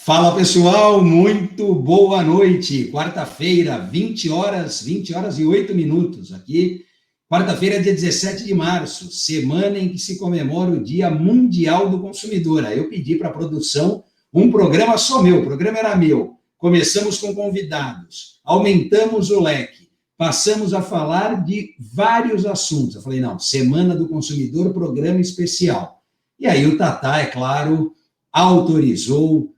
Fala pessoal, muito boa noite. Quarta-feira, 20 horas e 8 minutos aqui. Quarta-feira, dia 17 de março, semana em que se comemora o Dia Mundial do Consumidor. Aí eu pedi para a produção um programa só meu, o programa era meu. Começamos com convidados, aumentamos o leque, passamos a falar de vários assuntos. Eu falei, não, Semana do Consumidor, programa especial. E aí o Tatá, é claro, autorizou,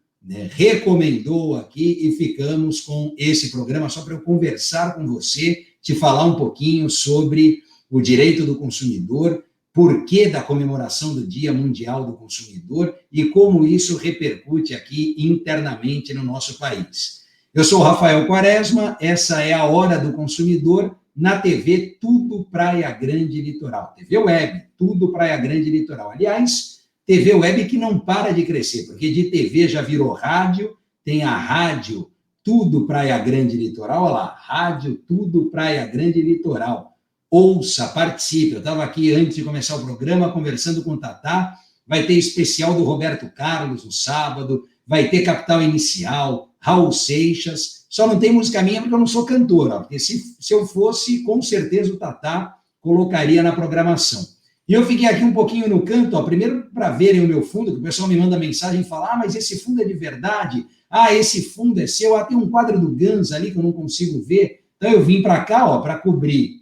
recomendou aqui e ficamos com esse programa só para eu conversar com você, te falar um pouquinho sobre o direito do consumidor, porquê da comemoração do Dia Mundial do Consumidor e como isso repercute aqui internamente no nosso país. Eu sou o Rafael Quaresma, essa é a Hora do Consumidor na TV Tudo Praia Grande Litoral, TV Web, Tudo Praia Grande Litoral. Aliás, TV Web que não para de crescer, porque de TV já virou rádio, tem a rádio Tudo Praia Grande Litoral, olha lá, rádio Tudo Praia Grande Litoral. Ouça, participe. Eu estava aqui antes de começar o programa conversando com o Tatá, vai ter especial do Roberto Carlos no sábado, vai ter Capital Inicial, Raul Seixas, só não tem música minha porque eu não sou cantor, ó, porque se eu fosse, com certeza o Tatá colocaria na programação. E eu fiquei aqui um pouquinho no canto, ó, primeiro para verem o meu fundo, que o pessoal me manda mensagem e fala, mas esse fundo é de verdade? Esse fundo é seu? Tem um quadro do Guns ali que eu não consigo ver. Então eu vim para cá, ó, para cobrir,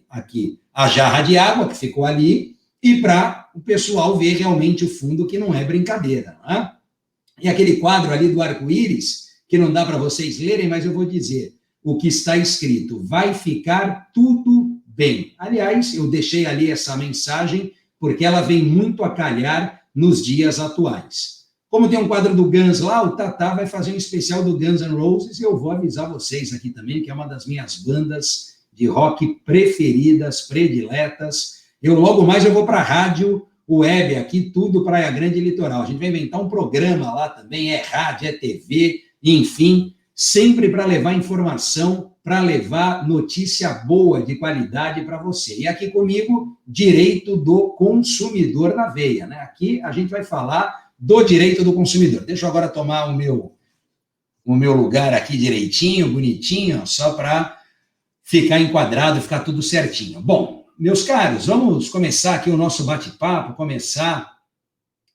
aqui, a jarra de água que ficou ali, e para o pessoal ver realmente o fundo, que não é brincadeira, não é? E aquele quadro ali do arco-íris, que não dá para vocês lerem, mas eu vou dizer o que está escrito, vai ficar tudo bem. Aliás, eu deixei ali essa mensagem porque ela vem muito a calhar nos dias atuais. Como tem um quadro do Guns lá, o Tatá vai fazer um especial do Guns N' Roses e eu vou avisar vocês aqui também, que é uma das minhas bandas de rock preferidas, prediletas. Logo mais eu vou para a rádio web aqui, Tudo Praia Grande Litoral. A gente vai inventar um programa lá também, é rádio, é TV, enfim, sempre para levar informação, para levar notícia boa, de qualidade para você. E aqui comigo, direito do consumidor na veia, né? Aqui a gente vai falar do direito do consumidor. Deixa eu agora tomar o meu lugar aqui direitinho, bonitinho, só para ficar enquadrado, ficar tudo certinho. Bom, meus caros, vamos começar aqui o nosso bate-papo, começar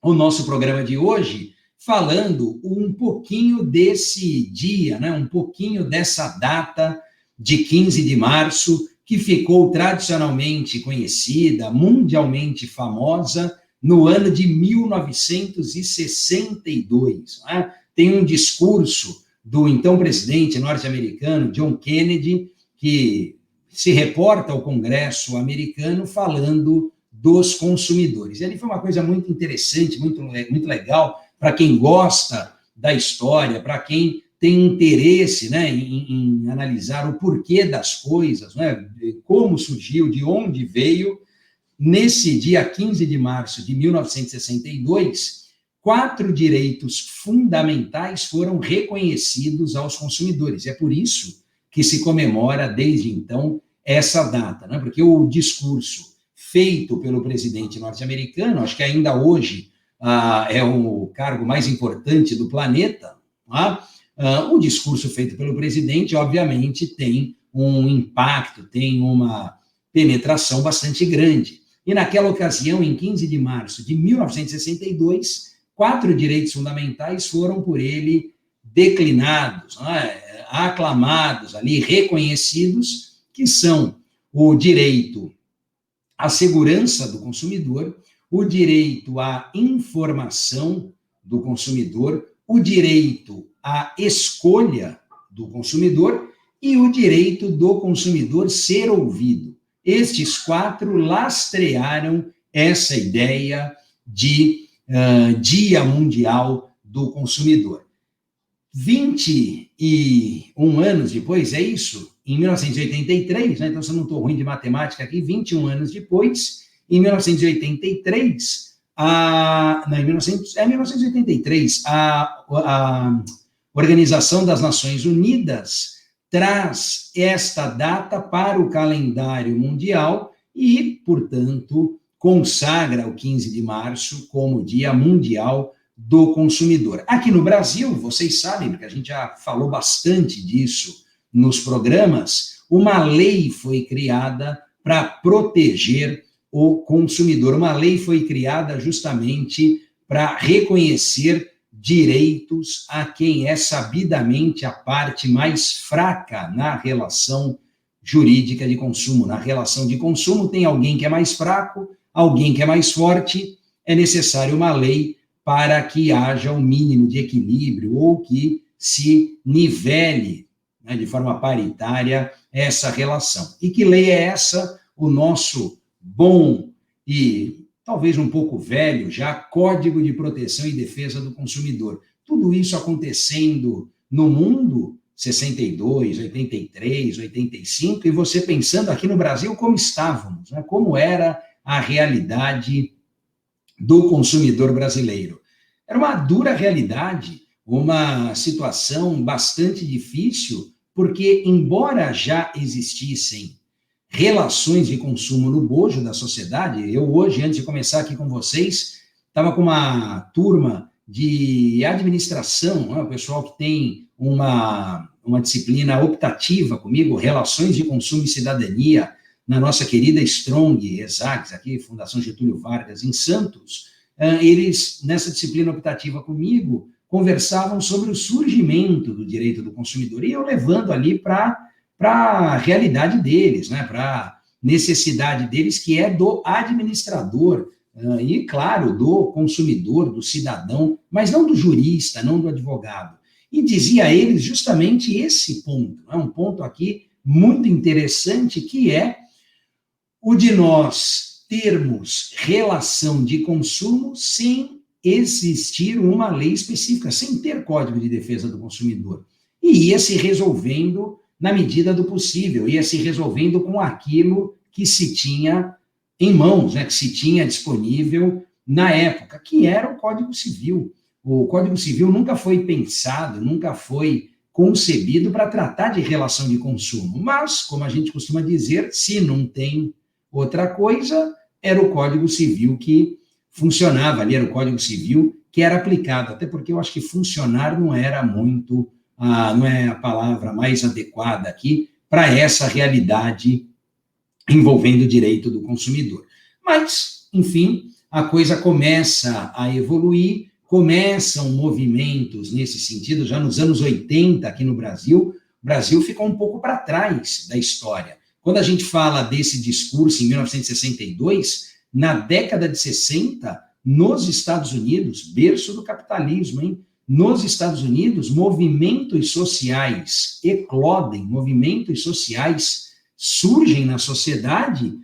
o nosso programa de hoje falando um pouquinho desse dia, né? Um pouquinho dessa data de 15 de março, que ficou tradicionalmente conhecida, mundialmente famosa, no ano de 1962. Né? Tem um discurso do então presidente norte-americano, John Kennedy, que se reporta ao Congresso americano falando dos consumidores. E ali foi uma coisa muito interessante, muito legal, para quem gosta da história, para quem tem interesse, né, em analisar o porquê das coisas, né, como surgiu, de onde veio. Nesse dia 15 de março de 1962, 4 direitos fundamentais foram reconhecidos aos consumidores. É por isso que se comemora, desde então, essa data, né? Porque o discurso feito pelo presidente norte-americano, acho que ainda hoje é o cargo mais importante do planeta, tá? O discurso feito pelo presidente, obviamente, tem um impacto, tem uma penetração bastante grande. E naquela ocasião, em 15 de março de 1962, 4 direitos fundamentais foram por ele declinados, né? Aclamados ali, reconhecidos, que são o direito à segurança do consumidor, o direito à informação do consumidor, o direito à escolha do consumidor e o direito do consumidor ser ouvido. Estes 4 lastrearam essa ideia de Dia Mundial do Consumidor. 21 anos depois, é isso? Em 1983, né? Então, se eu não estou ruim de matemática aqui, 21 anos depois, em 1983, 1983, a Organização das Nações Unidas traz esta data para o calendário mundial e, portanto, consagra o 15 de março como Dia Mundial do consumidor. Aqui no Brasil, vocês sabem, porque a gente já falou bastante disso nos programas, uma lei foi criada para proteger o consumidor. Uma lei foi criada justamente para reconhecer direitos a quem é sabidamente a parte mais fraca na relação jurídica de consumo. Na relação de consumo tem alguém que é mais fraco, alguém que é mais forte, é necessário uma lei para que haja um mínimo de equilíbrio ou que se nivele, né, de forma paritária essa relação. E que lei é essa? O nosso bom e talvez um pouco velho já Código de Proteção e Defesa do Consumidor. Tudo isso acontecendo no mundo, 62, 83, 85, e você pensando aqui no Brasil como estávamos, né? Como era a realidade do consumidor brasileiro. Era uma dura realidade, uma situação bastante difícil, porque, embora já existissem relações de consumo no bojo da sociedade, eu hoje, antes de começar aqui com vocês, estava com uma turma de administração, né, o pessoal que tem uma disciplina optativa comigo, Relações de Consumo e Cidadania, na nossa querida Strong, ESAGS, aqui, Fundação Getúlio Vargas, em Santos, eles, nessa disciplina optativa comigo, conversavam sobre o surgimento do direito do consumidor, e eu levando ali para a realidade deles, né, para a necessidade deles, que é do administrador, e, claro, do consumidor, do cidadão, mas não do jurista, não do advogado. E dizia a eles justamente esse ponto, né, um ponto aqui muito interessante, que é o de nós termos relação de consumo sem existir uma lei específica, sem ter Código de Defesa do Consumidor. E ia se resolvendo na medida do possível, ia se resolvendo com aquilo que se tinha em mãos, né, que se tinha disponível na época, que era o Código Civil. O Código Civil nunca foi pensado, nunca foi concebido para tratar de relação de consumo, mas, como a gente costuma dizer, se não tem outra coisa, era o Código Civil que funcionava ali, era o Código Civil que era aplicado, até porque eu acho que funcionar não era muito, não é a palavra mais adequada aqui para essa realidade envolvendo o direito do consumidor. Mas, enfim, a coisa começa a evoluir, começam movimentos nesse sentido, já nos anos 80 aqui no Brasil, o Brasil ficou um pouco para trás da história. Quando a gente fala desse discurso em 1962, na década de 60, nos Estados Unidos, berço do capitalismo, hein? Nos Estados Unidos, movimentos sociais eclodem, movimentos sociais surgem na sociedade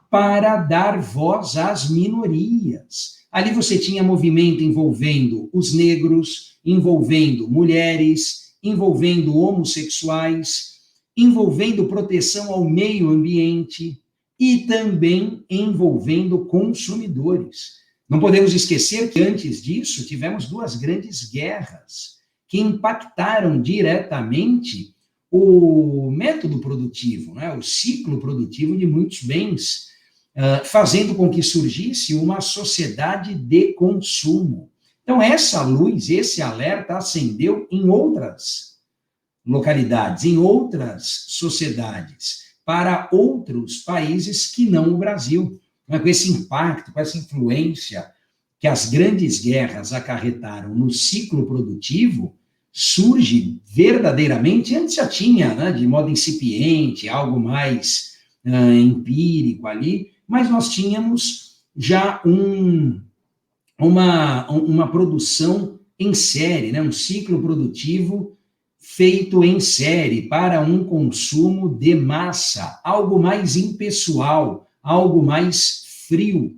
para dar voz às minorias. Ali você tinha movimento envolvendo os negros, envolvendo mulheres, envolvendo homossexuais, envolvendo proteção ao meio ambiente e também envolvendo consumidores. Não podemos esquecer que antes disso tivemos duas grandes guerras que impactaram diretamente o método produtivo, né, o ciclo produtivo de muitos bens, fazendo com que surgisse uma sociedade de consumo. Então, essa luz, esse alerta acendeu em outras localidades, em outras sociedades, para outros países que não o Brasil. Com esse impacto, com essa influência que as grandes guerras acarretaram no ciclo produtivo, surge verdadeiramente, antes já tinha, né, de modo incipiente, algo mais empírico ali, mas nós tínhamos já uma produção em série, né, um ciclo produtivo feito em série para um consumo de massa, algo mais impessoal, algo mais frio.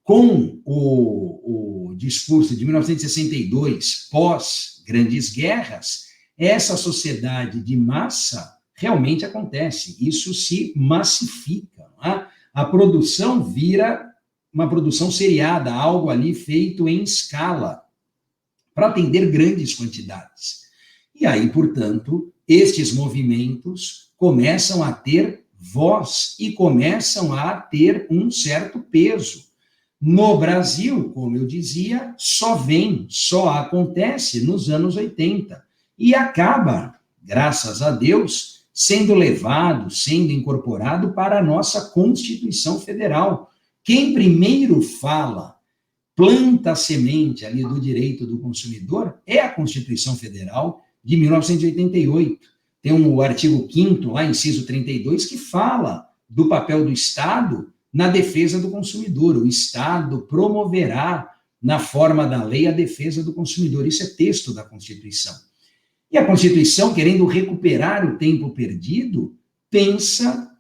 Com o discurso de 1962, pós-grandes guerras, essa sociedade de massa realmente acontece, isso se massifica, não é? A produção vira uma produção seriada, algo ali feito em escala, para atender grandes quantidades. E aí, portanto, estes movimentos começam a ter voz e começam a ter um certo peso. No Brasil, como eu dizia, só acontece nos anos 80 e acaba, graças a Deus, sendo levado, sendo incorporado para a nossa Constituição Federal. Quem primeiro fala, planta a semente ali do direito do consumidor é a Constituição Federal de 1988. Tem o artigo 5º, lá, inciso 32, que fala do papel do Estado na defesa do consumidor. O Estado promoverá, na forma da lei, a defesa do consumidor. Isso é texto da Constituição. E a Constituição, querendo recuperar o tempo perdido, pensa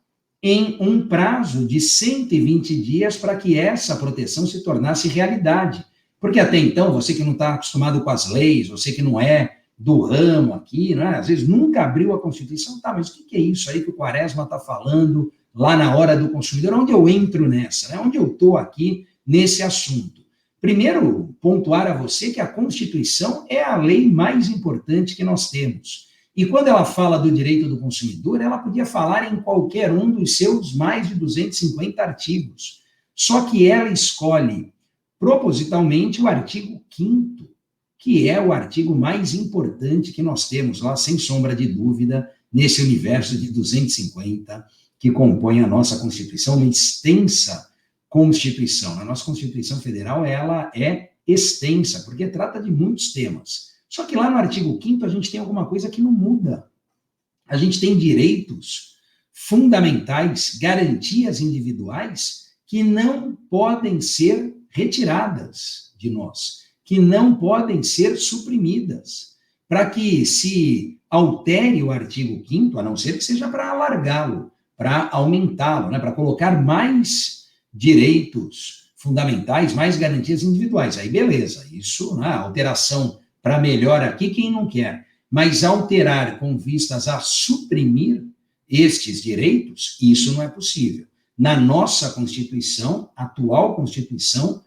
em um prazo de 120 dias para que essa proteção se tornasse realidade. Porque até então, você que não está acostumado com as leis, você que não é do ramo aqui, não é? Às vezes nunca abriu a Constituição, tá, mas o que é isso aí que o Quaresma está falando lá na hora do consumidor? Onde eu entro nessa? Né? Onde eu estou aqui nesse assunto? Primeiro, pontuar a você que a Constituição é a lei mais importante que nós temos. E quando ela fala do direito do consumidor, ela podia falar em qualquer um dos seus mais de 250 artigos. Só que ela escolhe propositalmente o artigo 5º, que é o artigo mais importante que nós temos lá, sem sombra de dúvida, nesse universo de 250 que compõe a nossa Constituição, uma extensa Constituição. A nossa Constituição Federal, ela é extensa, porque trata de muitos temas. Só que lá no artigo 5º a gente tem alguma coisa que não muda. A gente tem direitos fundamentais, garantias individuais que não podem ser retiradas de nós, que não podem ser suprimidas, para que se altere o artigo 5º, a não ser que seja para alargá-lo, para aumentá-lo, né, para colocar mais direitos fundamentais, mais garantias individuais. Aí beleza, isso, né, alteração para melhor aqui, quem não quer, mas alterar com vistas a suprimir estes direitos, isso não é possível. Na nossa Constituição, atual Constituição,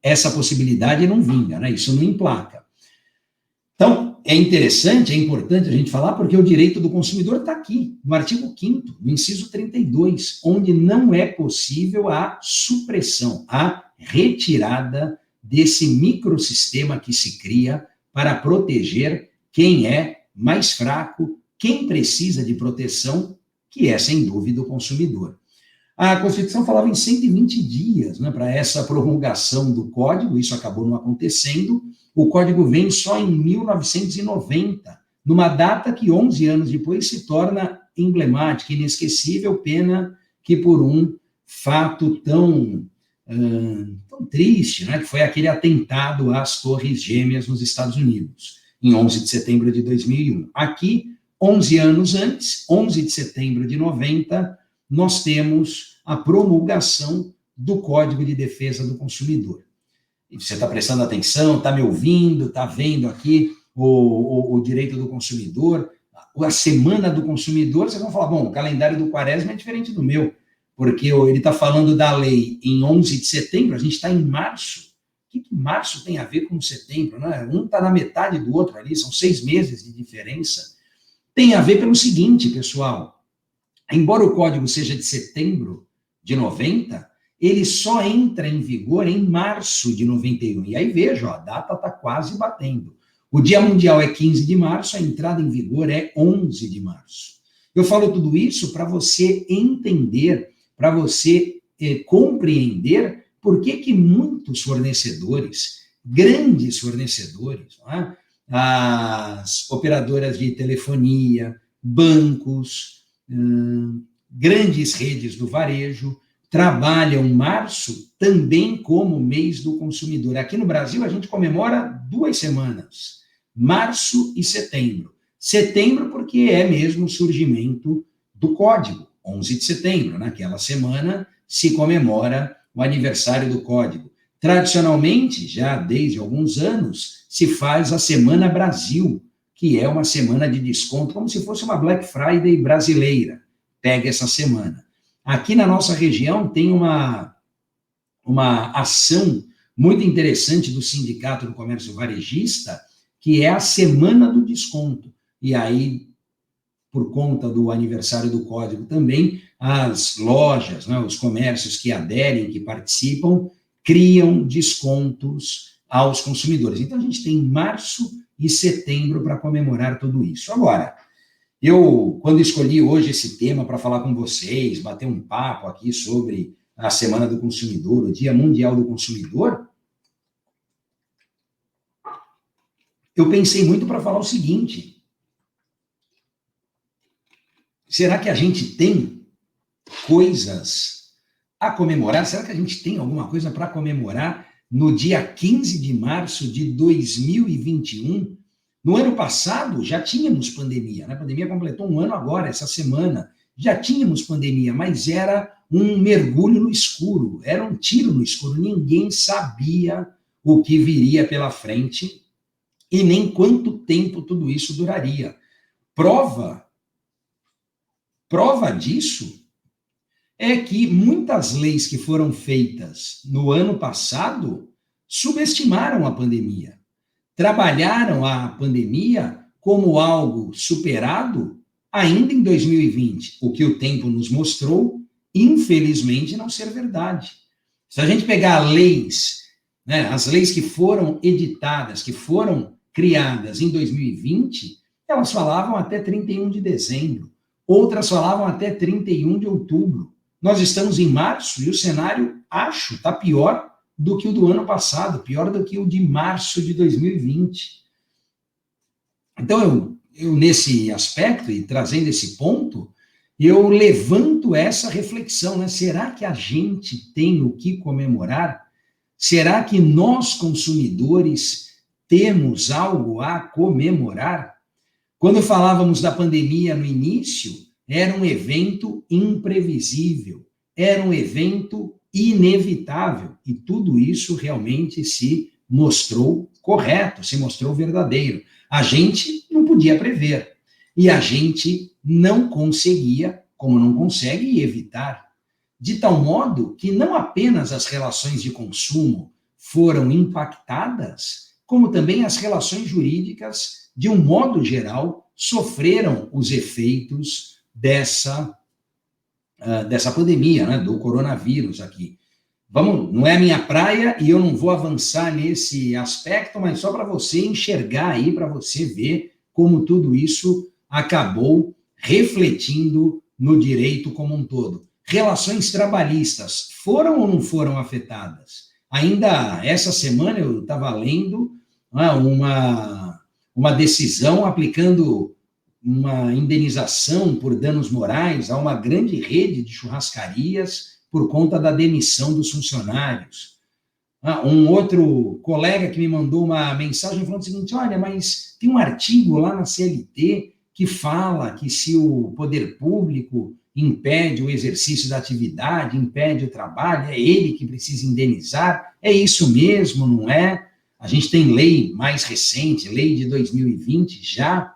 essa possibilidade não vinga, né? Isso não emplaca. Então, é interessante, é importante a gente falar, porque o direito do consumidor está aqui, no artigo 5º, no inciso 32, onde não é possível a supressão, a retirada desse microsistema que se cria para proteger quem é mais fraco, quem precisa de proteção, que é, sem dúvida, o consumidor. A Constituição falava em 120 dias, né, para essa promulgação do Código, isso acabou não acontecendo. O Código vem só em 1990, numa data que 11 anos depois se torna emblemática, inesquecível, pena que por um fato tão triste, né, que foi aquele atentado às Torres Gêmeas nos Estados Unidos, em 11 de setembro de 2001. Aqui, 11 anos antes, 11 de setembro de 90, nós temos a promulgação do Código de Defesa do Consumidor. E você está prestando atenção, está me ouvindo, está vendo aqui o direito do consumidor, a semana do consumidor, vocês vão falar, bom, o calendário do Quaresma é diferente do meu, porque ele está falando da lei em 11 de setembro, a gente está em março. O que março tem a ver com setembro? Né? Um está na metade do outro ali, são 6 meses de diferença. Tem a ver pelo seguinte, pessoal, embora o código seja de setembro de 90, ele só entra em vigor em março de 91. E aí veja, a data está quase batendo. O Dia Mundial é 15 de março, a entrada em vigor é 11 de março. Eu falo tudo isso para você entender, para você compreender por que muitos fornecedores, grandes fornecedores, não é? As operadoras de telefonia, bancos, grandes redes do varejo, trabalham março também como mês do consumidor. Aqui no Brasil, a gente comemora 2 semanas, março e setembro. Setembro porque é mesmo o surgimento do Código, 11 de setembro, naquela semana se comemora o aniversário do Código. Tradicionalmente, já desde alguns anos, se faz a Semana Brasil, que é uma semana de desconto, como se fosse uma Black Friday brasileira. Pega essa semana. Aqui na nossa região tem uma ação muito interessante do Sindicato do Comércio Varejista, que é a Semana do Desconto. E aí, por conta do aniversário do Código também, as lojas, né, os comércios que aderem, que participam, criam descontos aos consumidores. Então, a gente tem março e setembro para comemorar tudo isso. Agora, eu, quando escolhi hoje esse tema para falar com vocês, bater um papo aqui sobre a Semana do Consumidor, o Dia Mundial do Consumidor, eu pensei muito para falar o seguinte: será que a gente tem coisas a comemorar? Será que a gente tem alguma coisa para comemorar no dia 15 de março de 2021? No ano passado, já tínhamos pandemia, né? A pandemia completou um ano agora, essa semana. Já tínhamos pandemia, mas era um mergulho no escuro, era um tiro no escuro. Ninguém sabia o que viria pela frente e nem quanto tempo tudo isso duraria. Prova disso é que muitas leis que foram feitas no ano passado subestimaram a pandemia. Trabalharam a pandemia como algo superado ainda em 2020, o que o tempo nos mostrou, infelizmente, não ser verdade. Se a gente pegar leis, né, as leis que foram editadas, que foram criadas em 2020, elas falavam até 31 de dezembro, outras falavam até 31 de outubro. Nós estamos em março e o cenário, acho, está pior do que o do ano passado, pior do que o de março de 2020. Então, eu nesse aspecto, e trazendo esse ponto, eu levanto essa reflexão, né? Será que a gente tem o que comemorar? Será que nós, consumidores, temos algo a comemorar? Quando falávamos da pandemia no início, era um evento imprevisível, era um evento inevitável, e tudo isso realmente se mostrou correto, se mostrou verdadeiro. A gente não podia prever, e a gente não conseguia, como não consegue, evitar, de tal modo que não apenas as relações de consumo foram impactadas, como também as relações jurídicas, de um modo geral, sofreram os efeitos dessa pandemia, né, do coronavírus aqui. Não é a minha praia e eu não vou avançar nesse aspecto, mas só para você enxergar aí, para você ver como tudo isso acabou refletindo no direito como um todo. Relações trabalhistas foram ou não foram afetadas? Ainda essa semana eu estava lendo uma decisão aplicando uma indenização por danos morais a uma grande rede de churrascarias por conta da demissão dos funcionários. Um outro colega que me mandou uma mensagem falando o seguinte: olha, mas tem um artigo lá na CLT que fala que se o poder público impede o exercício da atividade, impede o trabalho, é ele que precisa indenizar. É isso mesmo, não é? A gente tem lei mais recente, lei de 2020, já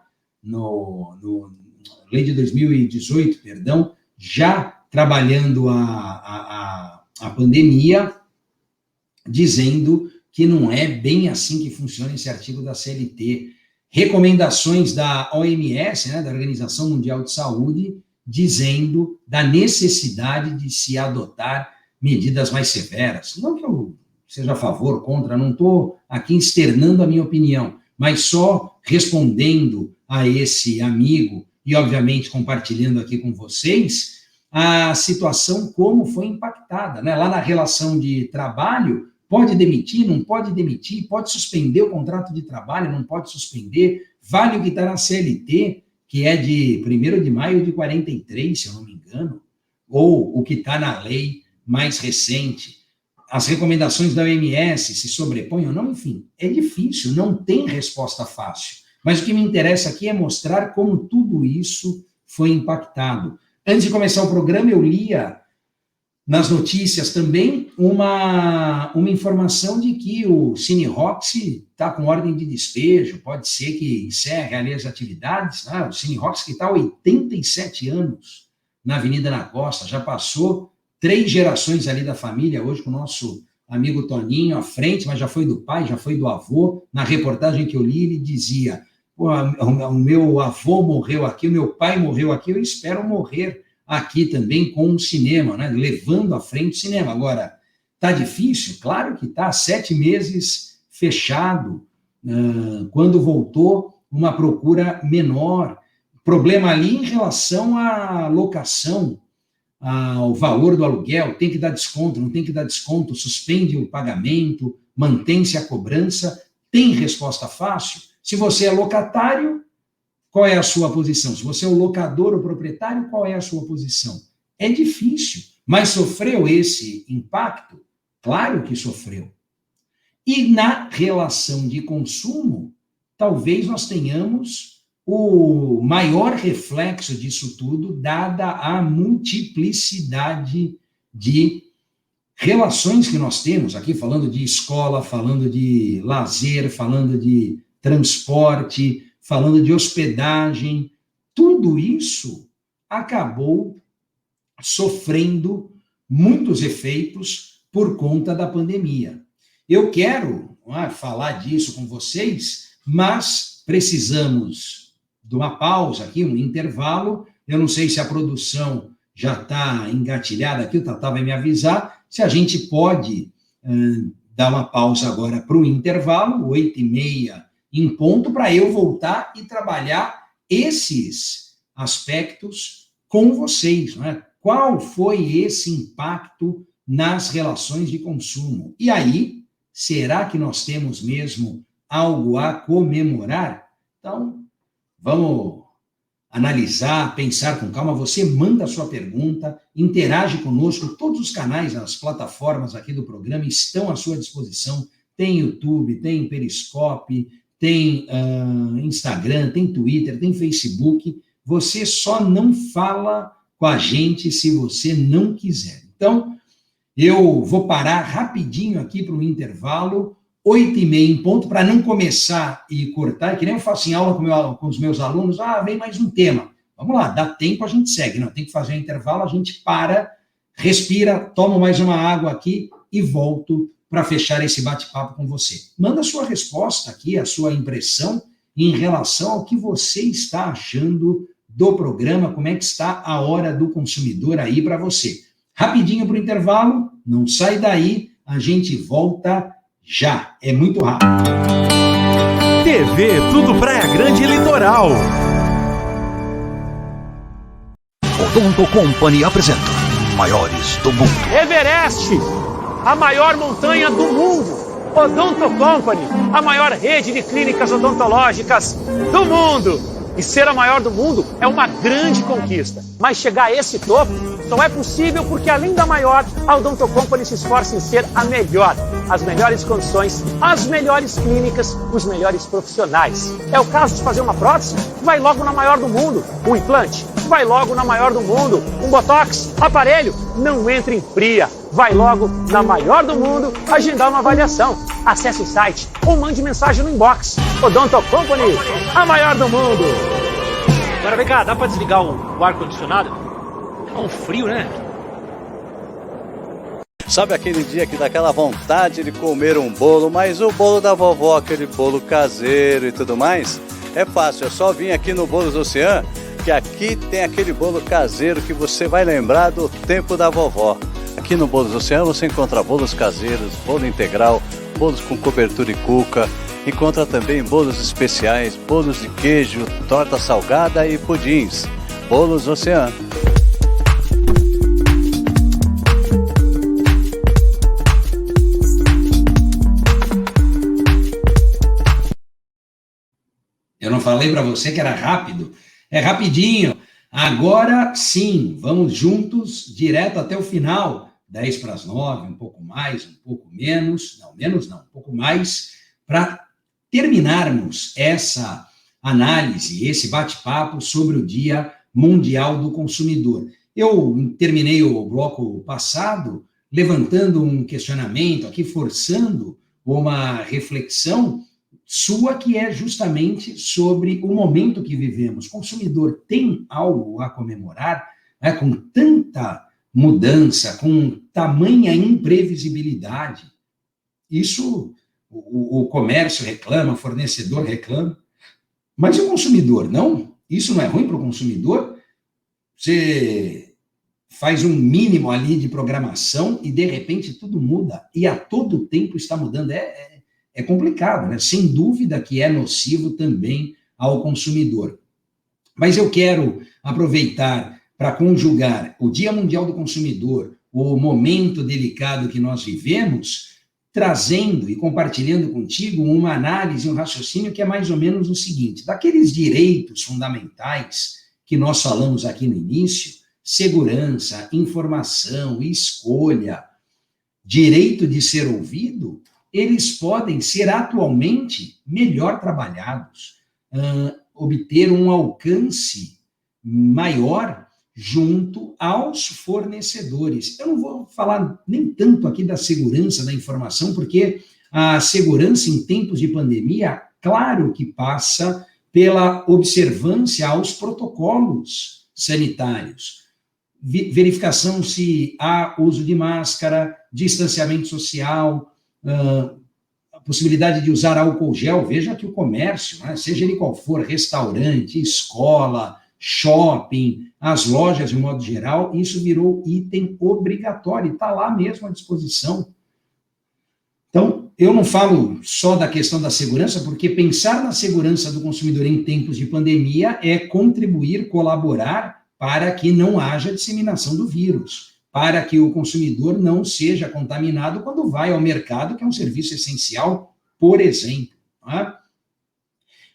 lei de 2018, perdão, já trabalhando a pandemia, dizendo que não é bem assim que funciona esse artigo da CLT. Recomendações da OMS, né, da Organização Mundial de Saúde, dizendo da necessidade de se adotar medidas mais severas. Não que eu seja a favor ou contra, não estou aqui externando a minha opinião, mas só respondendo a esse amigo e, obviamente, compartilhando aqui com vocês a situação como foi impactada, né? Lá na relação de trabalho, pode demitir, não pode demitir, pode suspender o contrato de trabalho, não pode suspender, vale o que está na CLT, que é de 1º de maio de 43, se eu não me engano, ou o que está na lei mais recente. As recomendações da OMS se sobrepõem ou não, enfim, é difícil, não tem resposta fácil. Mas o que me interessa aqui é mostrar como tudo isso foi impactado. Antes de começar o programa, eu lia nas notícias também uma informação de que o Cine Roxy está com ordem de despejo, pode ser que encerre ali as atividades. O Cine Roxy que está há 87 anos na Avenida na Costa, já passou 3 gerações ali da família, hoje com o nosso amigo Toninho à frente, mas já foi do pai, já foi do avô. Na reportagem que eu li, ele dizia: o meu avô morreu aqui, o meu pai morreu aqui, eu espero morrer aqui também com o cinema, né? Levando à frente o cinema. Agora, Está difícil? Claro que está. 7 meses fechado, quando voltou uma procura menor. Problema ali em relação à locação, ao valor do aluguel, tem que dar desconto, não tem que dar desconto, suspende o pagamento, mantém-se a cobrança. Tem resposta fácil? Se você é locatário, qual é a sua posição? Se você é o locador ou proprietário, qual é a sua posição? É difícil, mas sofreu esse impacto? Claro que sofreu. E na relação de consumo, talvez nós tenhamos o maior reflexo disso tudo, dada a multiplicidade de relações que nós temos, aqui falando de escola, falando de lazer, falando de transporte, falando de hospedagem, tudo isso acabou sofrendo muitos efeitos por conta da pandemia. Eu quero falar disso com vocês, mas precisamos de uma pausa aqui, um intervalo. Eu não sei se a produção já está engatilhada aqui, o Tatá vai me avisar, se a gente pode dar uma pausa agora para o intervalo, 8h30 em ponto, para eu voltar e trabalhar esses aspectos com vocês, né? Qual foi esse impacto nas relações de consumo? E aí, será que nós temos mesmo algo a comemorar? Então, vamos analisar, pensar com calma. Você manda a sua pergunta, interage conosco. Todos os canais, as plataformas aqui do programa estão à sua disposição. Tem YouTube, tem Periscope, tem Instagram, tem Twitter, tem Facebook. Você só não fala com a gente se você não quiser. Então, eu vou parar rapidinho aqui para o intervalo, 8h30 em ponto, para não começar e cortar, que nem eu faço em aula com os meus alunos, vem mais um tema. Vamos lá, dá tempo, a gente segue. Não, tem que fazer um intervalo, a gente para, respira, toma mais uma água aqui e volto para fechar esse bate-papo com você. Manda a sua resposta aqui, a sua impressão em relação ao que você está achando do programa, como é que está a hora do consumidor aí para você. Rapidinho para o intervalo, não sai daí, a gente volta já, é muito rápido. TV Tudo Praia Grande Litoral. Odonto Company apresenta Maiores do Mundo. Everest, a maior montanha do mundo. Odonto Company, a maior rede de clínicas odontológicas do mundo. E ser a maior do mundo é uma grande conquista. Mas chegar a esse topo só é possível porque, além da maior, a Odonto Company se esforça em ser a melhor. As melhores condições, as melhores clínicas, os melhores profissionais. É o caso de fazer uma prótese? Vai logo na maior do mundo. Um implante? Vai logo na maior do mundo. Um botox? Aparelho? Não entre em fria. Vai logo na maior do mundo agendar uma avaliação. Acesse o site ou mande mensagem no inbox. Odonto Company, a maior do mundo. Agora vem cá, dá pra desligar o ar-condicionado? Tá um frio, né? Sabe aquele dia que dá aquela vontade de comer um bolo, mas o bolo da vovó, aquele bolo caseiro e tudo mais? É fácil, é só vir aqui no Bolos Ocean, que aqui tem aquele bolo caseiro que você vai lembrar do tempo da vovó. Aqui no Bolos Ocean você encontra bolos caseiros, bolo integral, bolos com cobertura e cuca, encontra também bolos especiais, bolos de queijo, torta salgada e pudins. Bolos Ocean. Eu não falei para você que era rápido? É rapidinho. Agora sim, vamos juntos, direto até o final. 8:50, um pouco mais, um pouco menos. Não, menos não, um pouco mais, para terminarmos essa análise, esse bate-papo sobre o Dia Mundial do Consumidor. Eu terminei o bloco passado levantando um questionamento aqui, forçando uma reflexão sua, que é justamente sobre o momento que vivemos. O consumidor tem algo a comemorar, né, com tanta mudança, com tamanha imprevisibilidade. Isso o comércio reclama, o fornecedor reclama, mas o consumidor não? Isso não é ruim para o consumidor? Você faz um mínimo ali de programação e, de repente, tudo muda. E a todo tempo está mudando. É complicado, né? Sem dúvida que é nocivo também ao consumidor. Mas eu quero aproveitar para conjugar o Dia Mundial do Consumidor, o momento delicado que nós vivemos, trazendo e compartilhando contigo uma análise, um raciocínio que é mais ou menos o seguinte: daqueles direitos fundamentais que nós falamos aqui no início, segurança, informação, escolha, direito de ser ouvido, eles podem ser atualmente melhor trabalhados, obter um alcance maior junto aos fornecedores. Eu não vou falar nem tanto aqui da segurança da informação, porque a segurança em tempos de pandemia, claro que passa pela observância aos protocolos sanitários. Verificação se há uso de máscara, distanciamento social, a possibilidade de usar álcool gel. Veja que o comércio, né, seja ele qual for, restaurante, escola, shopping, as lojas de modo geral, isso virou item obrigatório, está lá mesmo à disposição. Então, eu não falo só da questão da segurança, porque pensar na segurança do consumidor em tempos de pandemia é contribuir, colaborar para que não haja disseminação do vírus, para que o consumidor não seja contaminado quando vai ao mercado, que é um serviço essencial, por exemplo. Tá?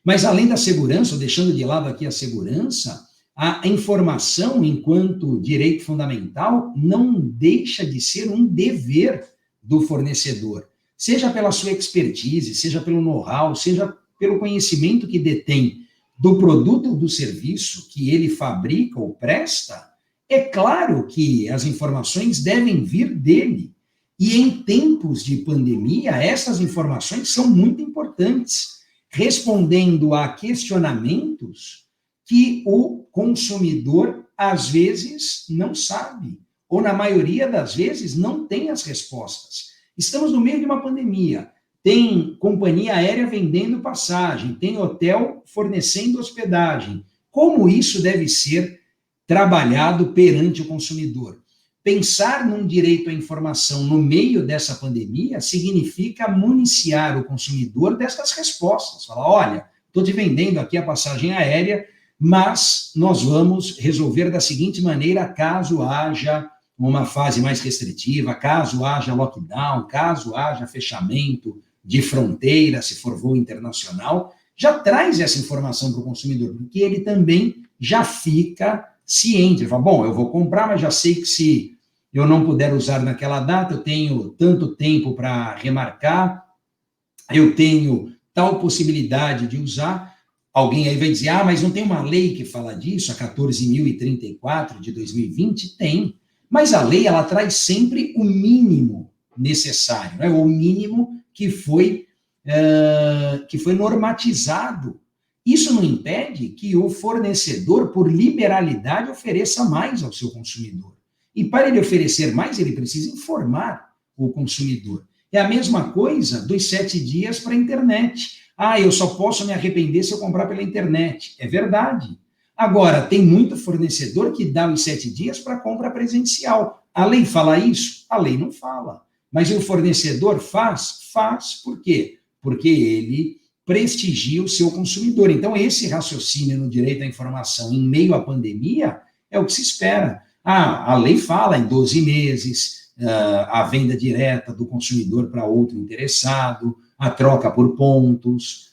Mas, além da segurança, deixando de lado aqui a segurança, a informação, enquanto direito fundamental, não deixa de ser um dever do fornecedor, seja pela sua expertise, seja pelo know-how, seja pelo conhecimento que detém do produto ou do serviço que ele fabrica ou presta. É claro que as informações devem vir dele. E em tempos de pandemia, essas informações são muito importantes, respondendo a questionamentos que o consumidor, às vezes, não sabe, ou na maioria das vezes, não tem as respostas. Estamos no meio de uma pandemia, tem companhia aérea vendendo passagem, tem hotel fornecendo hospedagem. Como isso deve ser trabalhado perante o consumidor? Pensar num direito à informação no meio dessa pandemia significa municiar o consumidor destas respostas. Falar, olha, estou te vendendo aqui a passagem aérea, mas nós vamos resolver da seguinte maneira, caso haja uma fase mais restritiva, caso haja lockdown, caso haja fechamento de fronteira, se for voo internacional, já traz essa informação para o consumidor, porque ele também já fica ciente. Ele fala, bom, eu vou comprar, mas já sei que se eu não puder usar naquela data, eu tenho tanto tempo para remarcar, eu tenho tal possibilidade de usar. Alguém aí vai dizer, mas não tem uma lei que fala disso, a 14.034 de 2020? Tem, mas a lei, ela traz sempre o mínimo necessário, né? O mínimo que foi normatizado. Isso não impede que o fornecedor, por liberalidade, ofereça mais ao seu consumidor. E para ele oferecer mais, ele precisa informar o consumidor. É a mesma coisa dos 7 dias para a internet. Eu só posso me arrepender se eu comprar pela internet. É verdade. Agora, tem muito fornecedor que dá os 7 dias para compra presencial. A lei fala isso? A lei não fala. Mas o fornecedor faz? Faz. Por quê? Porque ele prestigia o seu consumidor. Então, esse raciocínio no direito à informação em meio à pandemia é o que se espera. A lei fala em 12 meses, a venda direta do consumidor para outro interessado, a troca por pontos,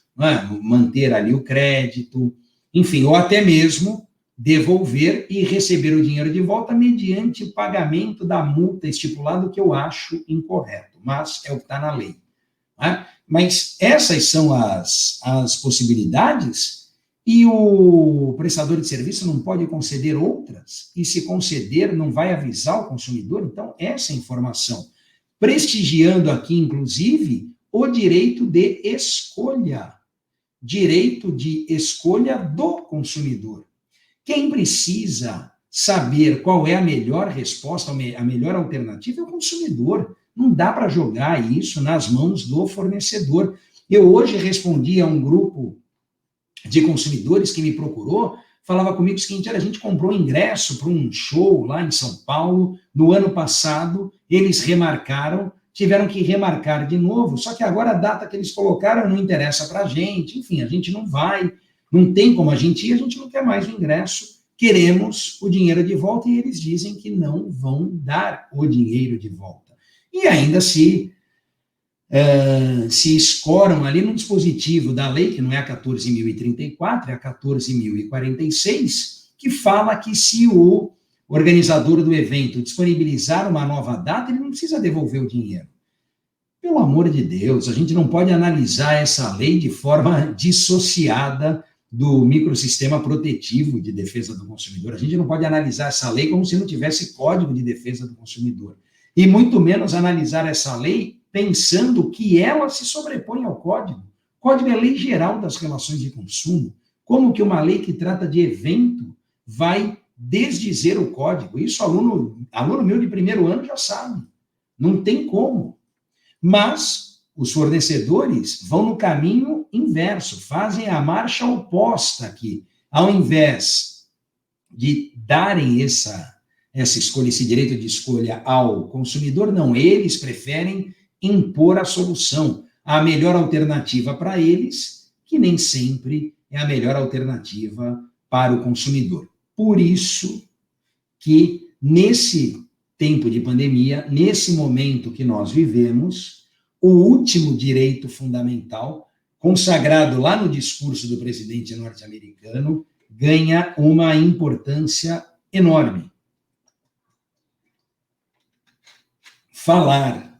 manter ali o crédito, enfim, ou até mesmo devolver e receber o dinheiro de volta mediante pagamento da multa estipulada, que eu acho incorreto, mas é o que está na lei. Mas essas são as possibilidades, e o prestador de serviço não pode conceder outras, e se conceder, não vai avisar o consumidor. Então, essa informação, prestigiando aqui, inclusive, o direito de escolha do consumidor. Quem precisa saber qual é a melhor resposta, a melhor alternativa é o consumidor. Não dá para jogar isso nas mãos do fornecedor. Eu hoje respondi a um grupo de consumidores que me procurou falava comigo o seguinte: olha, a gente comprou ingresso para um show lá em São Paulo no ano passado, eles remarcaram, tiveram que remarcar de novo, só que agora a data que eles colocaram não interessa para a gente, enfim, a gente não vai, não tem como a gente ir, a gente não quer mais o ingresso, queremos o dinheiro de volta, e eles dizem que não vão dar o dinheiro de volta. E ainda se escoram ali no dispositivo da lei, que não é a 14.034, é a 14.046, que fala que se o organizador do evento disponibilizar uma nova data, ele não precisa devolver o dinheiro. Pelo amor de Deus, a gente não pode analisar essa lei de forma dissociada do microsistema protetivo de defesa do consumidor. A gente não pode analisar essa lei como se não tivesse código de defesa do consumidor. E muito menos analisar essa lei pensando que ela se sobrepõe ao código. O código é a lei geral das relações de consumo. Como que uma lei que trata de evento vai desdizer o código? Isso aluno meu de primeiro ano já sabe. Não tem como. Mas os fornecedores vão no caminho inverso, fazem a marcha oposta aqui. Ao invés de darem essa escolha, esse direito de escolha ao consumidor, não, eles preferem impor a solução, a melhor alternativa para eles, que nem sempre é a melhor alternativa para o consumidor. Por isso que, nesse tempo de pandemia, nesse momento que nós vivemos, o último direito fundamental, consagrado lá no discurso do presidente norte-americano, ganha uma importância enorme. Falar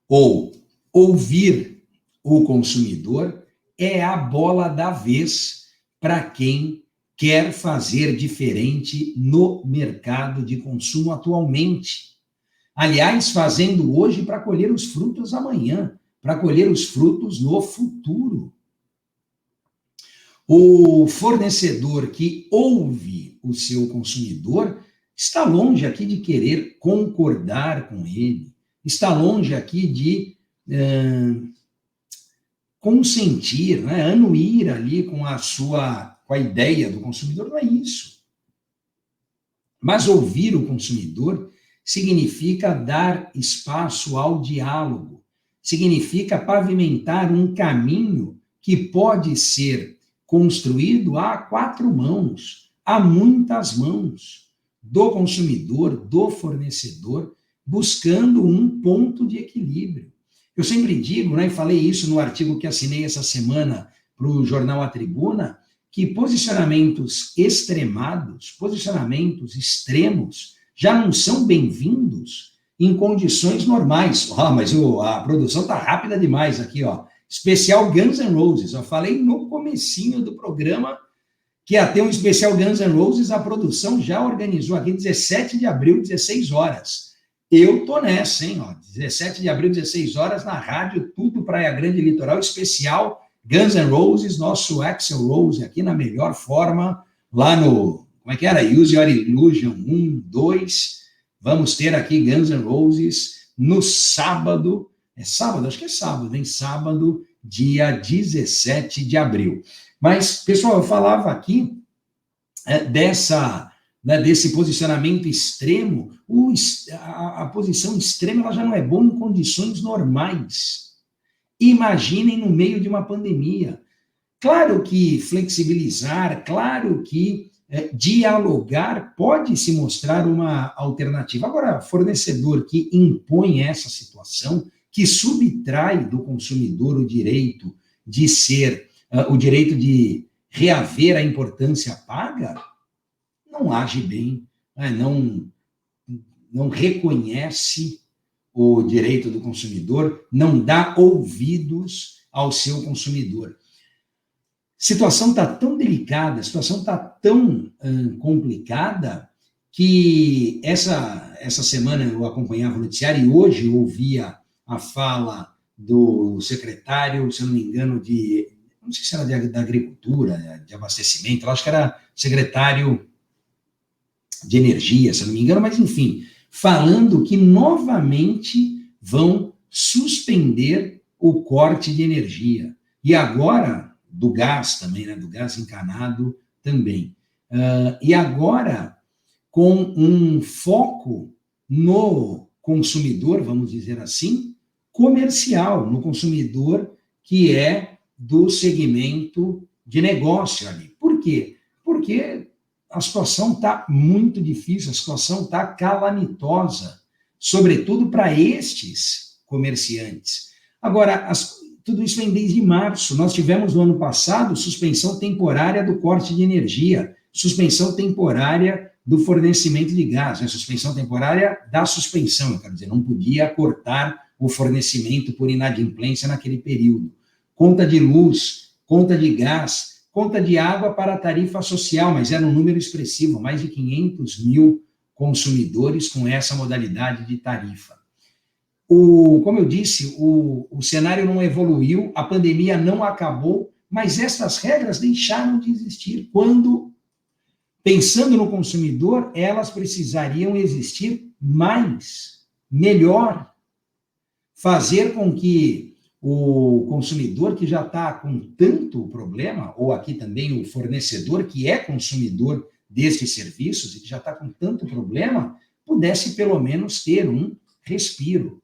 ou ouvir o consumidor é a bola da vez para quem quer fazer diferente no mercado de consumo atualmente. Aliás, fazendo hoje para colher os frutos amanhã, para colher os frutos no futuro. O fornecedor que ouve o seu consumidor está longe aqui de querer concordar com ele, está longe aqui de consentir, né, anuir ali com a ideia do consumidor, não é isso. Mas ouvir o consumidor significa dar espaço ao diálogo, significa pavimentar um caminho que pode ser construído a 4 mãos, a muitas mãos, do consumidor, do fornecedor, buscando um ponto de equilíbrio. Eu sempre digo, né, e falei isso no artigo que assinei essa semana para o jornal A Tribuna, que posicionamentos extremados, posicionamentos extremos, já não são bem-vindos em condições normais. Mas a produção está rápida demais aqui, ó. Especial Guns N' Roses. Eu falei no comecinho do programa que ia ter um especial Guns N' Roses, a produção já organizou aqui, 17 de abril, 16 horas. Eu tô nessa, hein? Ó, 17 de abril, 16 horas, na rádio, tudo Praia Grande Litoral, especial Guns N' Roses, nosso Axl Rose aqui na melhor forma, lá no, como é que era? Use Your Illusion 1, 2, vamos ter aqui Guns N' Roses no sábado, acho que é sábado, hein? Sábado, dia 17 de abril. Mas, pessoal, eu falava aqui desse posicionamento extremo. A posição extrema ela já não é boa em condições normais. Imaginem no meio de uma pandemia. Claro que flexibilizar, claro que dialogar pode se mostrar uma alternativa. Agora, fornecedor que impõe essa situação, que subtrai do consumidor o direito de o direito de reaver a importância paga, não age bem, né? Não reconhece o direito do consumidor, não dá ouvidos ao seu consumidor. A situação está tão delicada, a situação está tão complicada, que essa semana eu acompanhava o noticiário e hoje eu ouvia a fala do secretário, se eu não me engano, não sei se era da agricultura, de abastecimento, eu acho que era secretário de energia, se eu não me engano, mas enfim, falando que novamente vão suspender o corte de energia. E agora, do gás também, né, do gás encanado, também. E agora, com um foco no consumidor, vamos dizer assim, comercial, no consumidor que é do segmento de negócio ali. Por quê? Porque a situação está muito difícil, a situação está calamitosa, sobretudo para estes comerciantes. Agora, tudo isso vem desde março. Nós tivemos no ano passado suspensão temporária do corte de energia, suspensão temporária do fornecimento de gás, né? Suspensão temporária da suspensão, eu quero dizer, não podia cortar o fornecimento por inadimplência naquele período. Conta de luz, conta de gás, conta de água para a tarifa social, mas era um número expressivo, mais de 500 mil consumidores com essa modalidade de tarifa. Como eu disse, o cenário não evoluiu, a pandemia não acabou, mas essas regras deixaram de existir quando, pensando no consumidor, elas precisariam existir mais, melhor, fazer com que o consumidor que já está com tanto problema, ou aqui também o fornecedor que é consumidor destes serviços e que já está com tanto problema, pudesse pelo menos ter um respiro,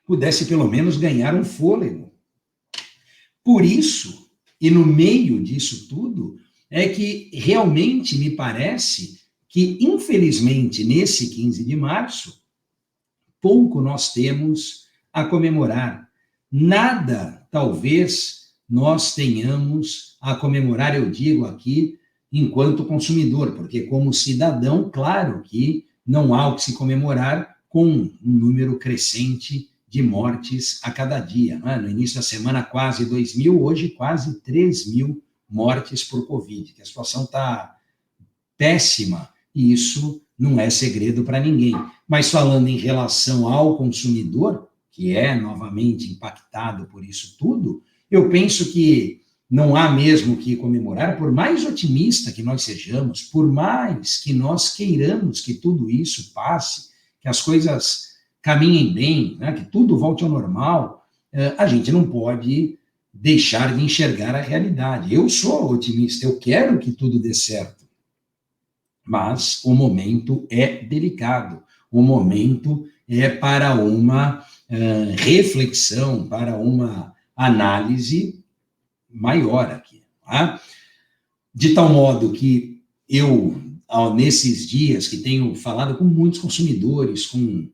pudesse pelo menos ganhar um fôlego. Por isso, e no meio disso tudo, é que realmente me parece que, infelizmente, nesse 15 de março, pouco nós temos a comemorar. Nada, talvez, nós tenhamos a comemorar, eu digo aqui, enquanto consumidor, porque como cidadão, claro que não há o que se comemorar com um número crescente de mortes a cada dia. Não é? No início da semana, quase 2.000, hoje quase 3.000 mortes por Covid, que a situação está péssima, e isso não é segredo para ninguém. Mas falando em relação ao consumidor, que é novamente impactado por isso tudo, eu penso que não há mesmo que comemorar, por mais otimista que nós sejamos, por mais que nós queiramos que tudo isso passe, que as coisas caminhem bem, né, que tudo volte ao normal, a gente não pode deixar de enxergar a realidade. Eu sou otimista, eu quero que tudo dê certo, mas o momento é delicado, o momento é para uma reflexão, para uma análise maior aqui. Tá? De tal modo que eu, nesses dias que tenho falado com muitos consumidores, com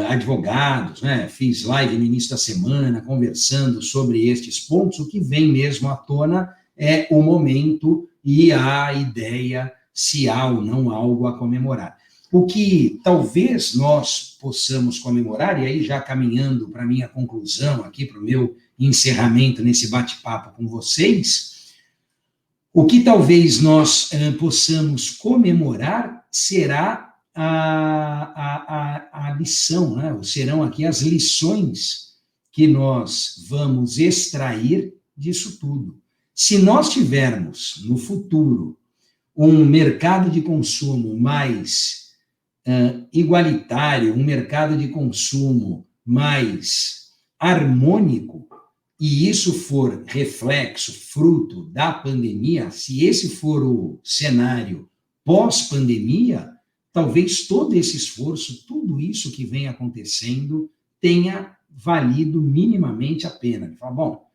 advogados, né? Fiz live no início da semana, conversando sobre estes pontos, o que vem mesmo à tona é o momento e a ideia, se há ou não algo a comemorar. O que talvez nós possamos comemorar, e aí já caminhando para a minha conclusão aqui, para o meu encerramento nesse bate-papo com vocês, o que talvez nós possamos comemorar será a lição, né? Serão aqui as lições que nós vamos extrair disso tudo. Se nós tivermos no futuro um mercado de consumo mais igualitário, um mercado de consumo mais harmônico, e isso for reflexo, fruto da pandemia, se esse for o cenário pós-pandemia, talvez todo esse esforço, tudo isso que vem acontecendo, tenha valido minimamente a pena. Fala, bom,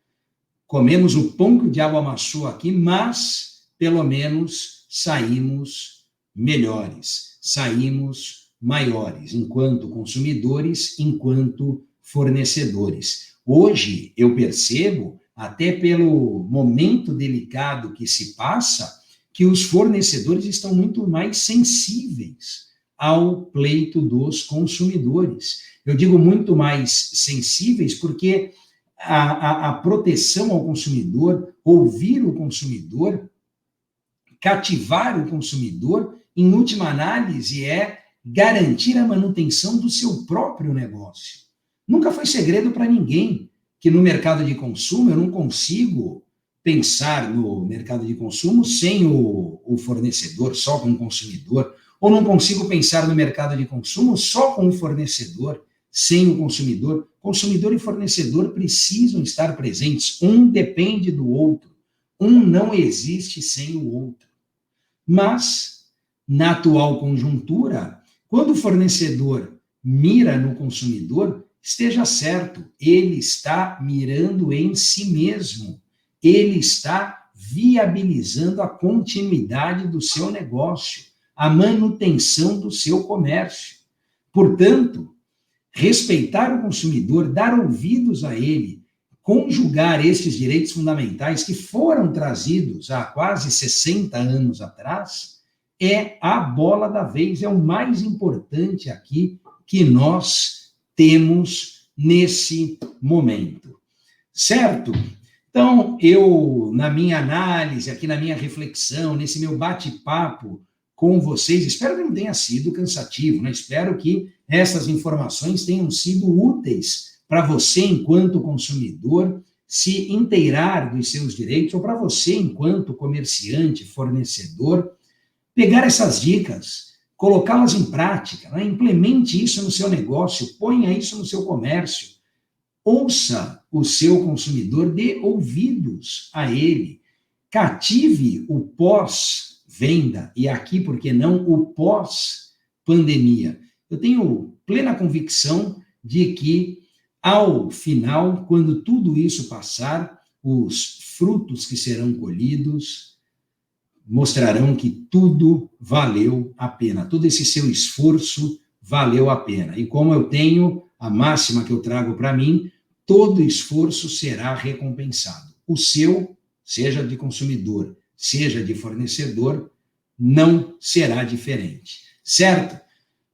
comemos o pão que o diabo amassou aqui, mas pelo menos saímos melhores, saímos maiores, enquanto consumidores, enquanto fornecedores. Hoje, eu percebo, até pelo momento delicado que se passa, que os fornecedores estão muito mais sensíveis ao pleito dos consumidores. Eu digo muito mais sensíveis porque a proteção ao consumidor, ouvir o consumidor, cativar o consumidor, em última análise, é garantir a manutenção do seu próprio negócio. Nunca foi segredo para ninguém que no mercado de consumo eu não consigo pensar no mercado de consumo sem o fornecedor, só com o consumidor, ou não consigo pensar no mercado de consumo só com o fornecedor, sem o consumidor. Consumidor e fornecedor precisam estar presentes, um depende do outro. Um não existe sem o outro. Mas, na atual conjuntura, quando o fornecedor mira no consumidor, esteja certo, ele está mirando em si mesmo. Ele está viabilizando a continuidade do seu negócio, a manutenção do seu comércio. Portanto, respeitar o consumidor, dar ouvidos a ele, conjugar estes direitos fundamentais que foram trazidos há quase 60 anos atrás, é a bola da vez, é o mais importante aqui que nós temos nesse momento. Certo? Então, eu, na minha análise, aqui na minha reflexão, nesse meu bate-papo com vocês, espero que não tenha sido cansativo, né? Espero que essas informações tenham sido úteis para você, enquanto consumidor, se inteirar dos seus direitos, ou para você, enquanto comerciante, fornecedor, pegar essas dicas, colocá-las em prática, né? Implemente isso no seu negócio, ponha isso no seu comércio, ouça o seu consumidor, dê ouvidos a ele, cative o pós-venda, e aqui, por que não, o pós-pandemia. Eu tenho plena convicção de que, ao final, quando tudo isso passar, os frutos que serão colhidos mostrarão que tudo valeu a pena, todo esse seu esforço valeu a pena. E como eu tenho a máxima que eu trago para mim, todo esforço será recompensado. O seu, seja de consumidor, seja de fornecedor, não será diferente. Certo?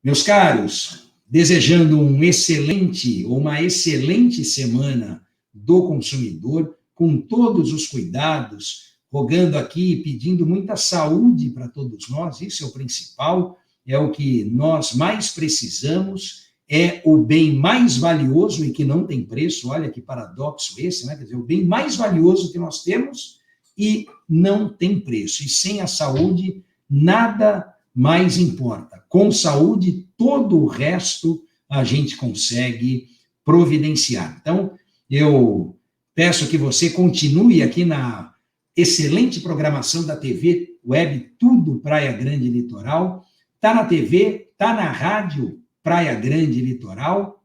Meus caros, desejando um excelente ou uma excelente semana do consumidor, com todos os cuidados, rogando aqui e pedindo muita saúde para todos nós, isso é o principal, é o que nós mais precisamos, é o bem mais valioso e que não tem preço, olha que paradoxo esse, né? Quer dizer, o bem mais valioso que nós temos e não tem preço. E sem a saúde, nada mais importa. Com saúde, todo o resto a gente consegue providenciar. Então, eu peço que você continue aqui na excelente programação da TV Web Tudo Praia Grande Litoral. Está na TV, está na rádio Praia Grande Litoral.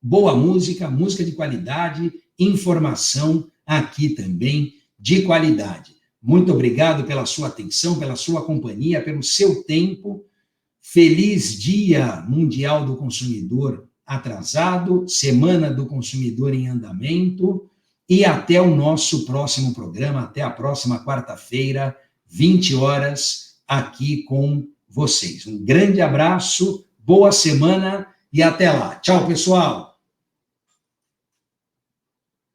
Boa música, música de qualidade, informação aqui também de qualidade. Muito obrigado pela sua atenção, pela sua companhia, pelo seu tempo. Feliz Dia Mundial do Consumidor atrasado, Semana do Consumidor em andamento, e até o nosso próximo programa, até a próxima quarta-feira, 20 horas, aqui com vocês. Um grande abraço, boa semana e até lá. Tchau, pessoal!